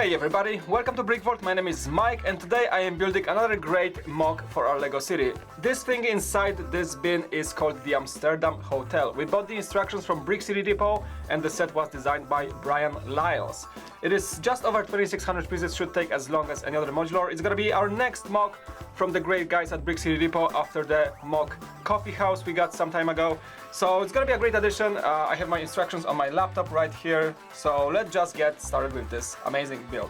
Hey everybody, welcome to BrickVault. My name is Mike and today I am building another great mock for our Lego city. This thing inside this bin is called the Amsterdam Hotel. We bought the instructions from Brick City Depot and the set was designed by Brian Lyles. It is just over 2600 pieces, should take as long as any other modular. It's gonna be our next mock from the great guys at Brick City Depot after the mock coffee house we got some time ago. So it's gonna be a great addition. I have my instructions on my laptop right here. So let's just get started with this amazing build.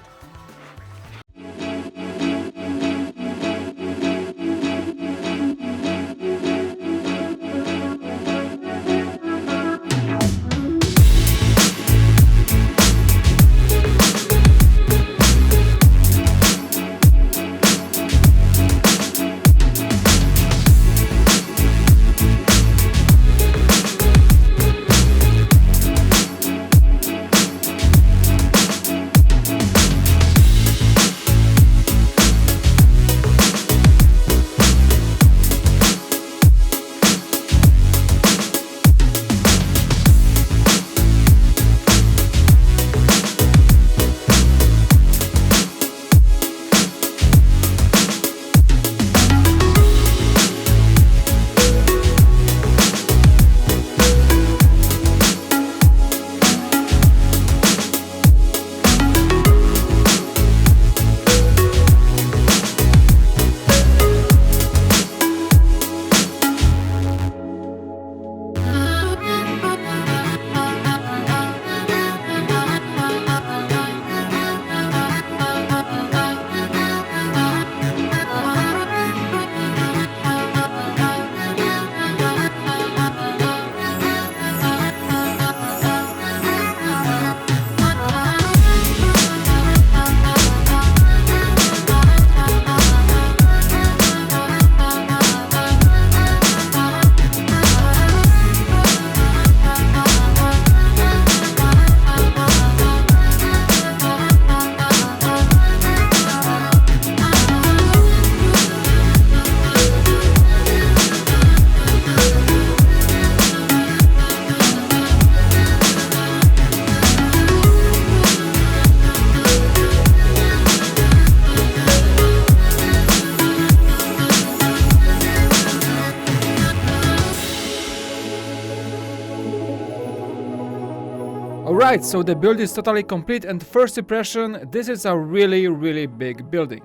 Alright, so the build is totally complete and first impression, this is a really big building.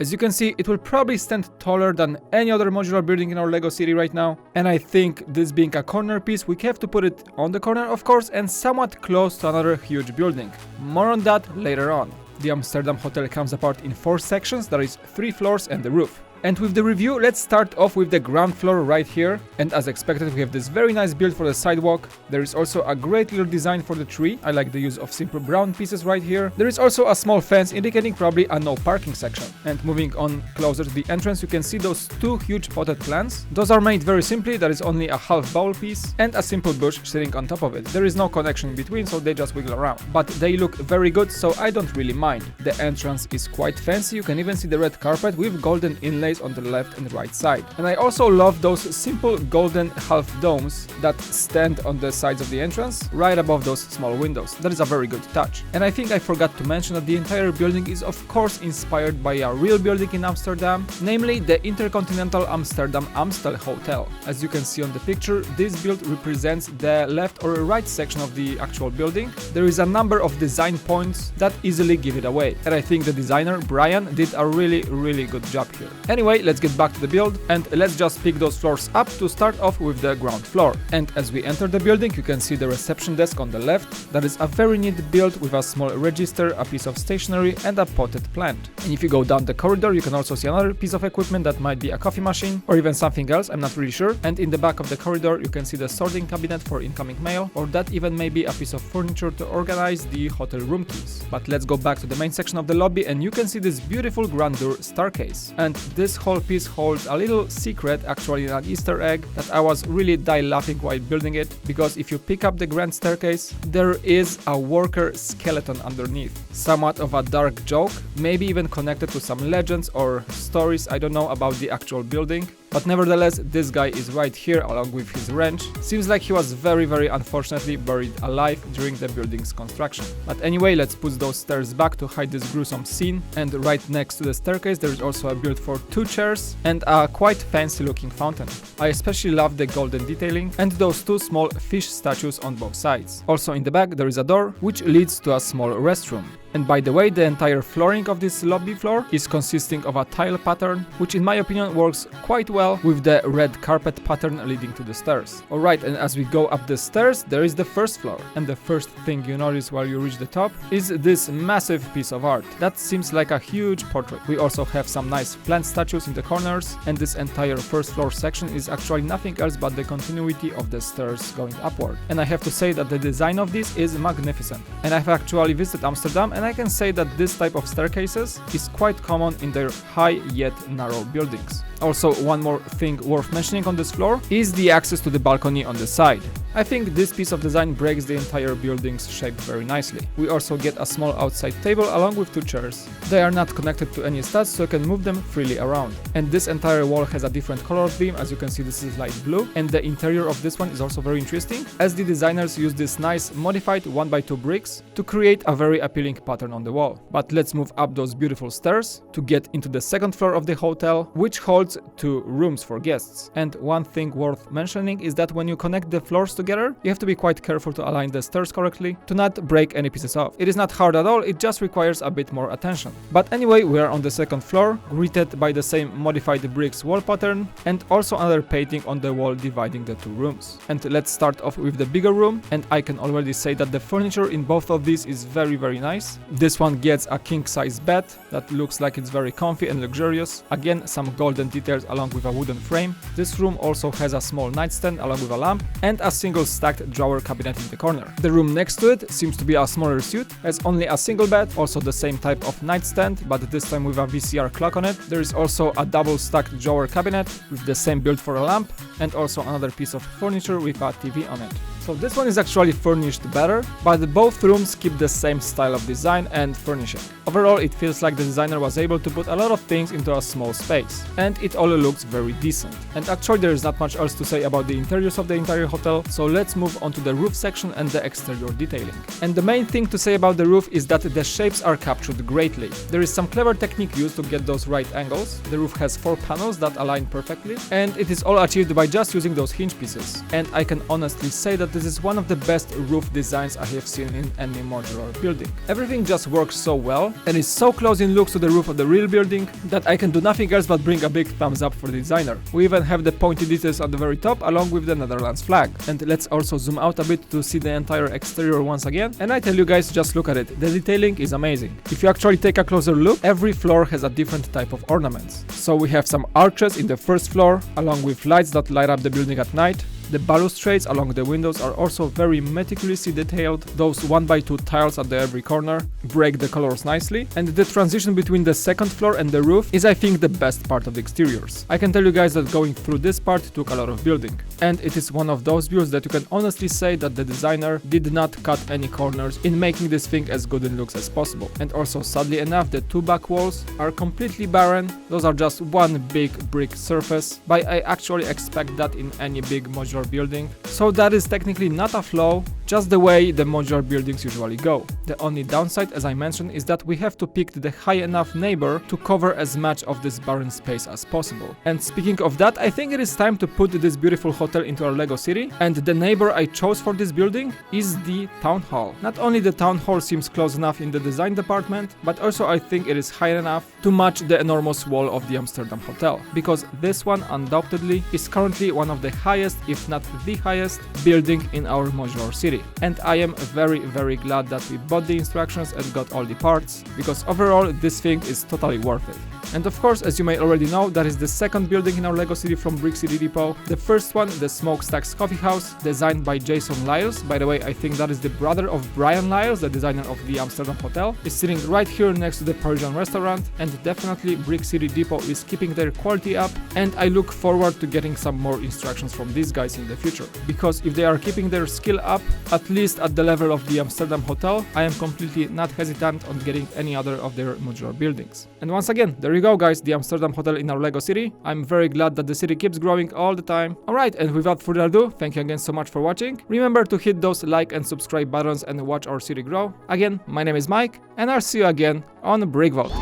As you can see, it will probably stand taller than any other modular building in our Lego city right now. And I think this being a corner piece, we have to put it on the corner of course and somewhat close to another huge building. More on that later on. The Amsterdam Hotel comes apart in 4 sections, there is 3 floors and the roof. And with the review, let's start off with the ground floor right here. And as expected, we have this very nice build for the sidewalk. There is also a great little design for the tree. I like the use of simple brown pieces right here. There is also a small fence indicating probably a no parking section. And moving on closer to the entrance, you can see those 2 huge potted plants. Those are made very simply. There is only a half bowl piece and a simple bush sitting on top of it. There is no connection in between, so they just wiggle around. But they look very good, so I don't really mind. The entrance is quite fancy. You can even see the red carpet with golden inlays on the left and right side. And I also love those simple golden half domes that stand on the sides of the entrance, right above those small windows. That is a very good touch. And I think I forgot to mention that the entire building is of course inspired by a real building in Amsterdam, namely the Intercontinental Amsterdam Amstel Hotel. As you can see on the picture, this build represents the left or right section of the actual building. There is a number of design points that easily give it away. And I think the designer, Brian, did a really good job here. Anyway, let's get back to the build and let's just pick those floors up to start off with the ground floor. And as we enter the building, you can see the reception desk on the left. That is a very neat build with a small register, a piece of stationery and a potted plant. And if you go down the corridor, you can also see another piece of equipment that might be a coffee machine or even something else, I'm not really sure. And in the back of the corridor, you can see the sorting cabinet for incoming mail, or that even may be a piece of furniture to organize the hotel room keys. But let's go back to the main section of the lobby and you can see this beautiful grandeur staircase. And this whole piece holds a little secret, actually an Easter egg, that I was really die laughing while building it, because if you pick up the grand staircase, there is a worker skeleton underneath. Somewhat of a dark joke, maybe even connected to some legends or stories, I don't know, about the actual building. but nevertheless this guy is right here along with his wrench. Seems like he was very unfortunately buried alive during the building's construction. But anyway, let's put those stairs back to hide this gruesome scene, and right next to the staircase there is also a build for 2 chairs and a quite fancy looking fountain. I especially love the golden detailing and those 2 small fish statues on both sides. Also in the back there is a door which leads to a small restroom. And by the way, the entire flooring of this lobby floor is consisting of a tile pattern, which in my opinion works quite well with the red carpet pattern leading to the stairs. Alright, and as we go up the stairs, there is the first floor. And the first thing you notice while you reach the top is this massive piece of art. That seems like a huge portrait. We also have some nice plant statues in the corners, and this entire first floor section is actually nothing else but the continuity of the stairs going upward. And I have to say that the design of this is magnificent. And I've actually visited Amsterdam, and I can say that this type of staircases is quite common in their high yet narrow buildings. Also, one more thing worth mentioning on this floor is the access to the balcony on the side. I think this piece of design breaks the entire building's shape very nicely. We also get a small outside table along with 2 chairs. They are not connected to any studs, so you can move them freely around. And this entire wall has a different color theme. As you can see, this is light blue, and the interior of this one is also very interesting, as the designers use this nice modified 1x2 bricks to create a very appealing pattern on the wall. But let's move up those beautiful stairs to get into the second floor of the hotel, which holds 2 rooms for guests. And one thing worth mentioning is that when you connect the floors together, you have to be quite careful to align the stairs correctly to not break any pieces off. It is not hard at all, it just requires a bit more attention. But anyway, we are on the second floor, greeted by the same modified bricks wall pattern and also another painting on the wall dividing the 2 rooms. And let's start off with the bigger room, and I can already say that the furniture in both of these is very nice. This one gets a king size bed that looks like it's very comfy and luxurious. Again, some golden details along with a wooden frame. This room also has a small nightstand along with a lamp and a single stacked drawer cabinet in the corner. The room next to it seems to be a smaller suite, has only a single bed, also the same type of nightstand, but this time with a VCR clock on it. There is also a double stacked drawer cabinet with the same build for a lamp, and also another piece of furniture with a TV on it. So this one is actually furnished better, but both rooms keep the same style of design and furnishing. Overall, it feels like the designer was able to put a lot of things into a small space, and it all looks very decent. And actually there is not much else to say about the interiors of the entire hotel, so let's move on to the roof section and the exterior detailing. And the main thing to say about the roof is that the shapes are captured greatly. There is some clever technique used to get those right angles. The roof has 4 panels that align perfectly, and it is all achieved by just using those hinge pieces. And I can honestly say that this is one of the best roof designs I have seen in any modular building. Everything just works so well and is so close in looks to the roof of the real building that I can do nothing else but bring a big thumbs up for the designer. We even have the pointy details at the very top along with the Netherlands flag. And let's also zoom out a bit to see the entire exterior once again, and I tell you guys, just look at it. The detailing is amazing. If you actually take a closer look, every floor has a different type of ornaments. So we have some arches in the first floor along with lights that light up the building at night. The balustrades along the windows are also very meticulously detailed. Those 1x2 tiles at every corner break the colors nicely, and the transition between the second floor and the roof is, I think, the best part of the exteriors. I can tell you guys that going through this part took a lot of building, and it is one of those views that you can honestly say that the designer did not cut any corners in making this thing as good in looks as possible. And also, sadly enough, the 2 back walls are completely barren. Those are just one big brick surface, but I actually expect that in any big modular building, so that is technically not a flaw, just the way the modular buildings usually go. The only downside, as I mentioned, is that we have to pick the high enough neighbor to cover as much of this barren space as possible. And speaking of that, I think it is time to put this beautiful hotel into our Lego city, and the neighbor I chose for this building is the town hall. Not only the town hall seems close enough in the design department, but also I think it is high enough to match the enormous wall of the Amsterdam hotel, because this one undoubtedly is currently one of the highest, if not the highest, building in our modular city. And I am very glad that we bought the instructions and got all the parts, because overall this thing is totally worth it. And of course, as you may already know, that is the second building in our Lego city from Brick City Depot. The first one, the Smokestacks Coffee House, designed by Jason Lyles. By the way, I think that is the brother of Brian Lyles, the designer of the Amsterdam hotel. Is sitting right here next to the Parisian restaurant, and definitely Brick City Depot is keeping their quality up, and I look forward to getting some more instructions from these guys in the future. Because if they are keeping their skill up, at least at the level of the Amsterdam hotel, I am completely not hesitant on getting any other of their modular buildings. And once again, there you go guys, the Amsterdam hotel in our Lego city. I'm very glad that the city keeps growing all the time. Alright, and without further ado, thank you again so much for watching. Remember to hit those like and subscribe buttons and watch our city grow. Again, my name is Mike, and I'll see you again on BrickVault.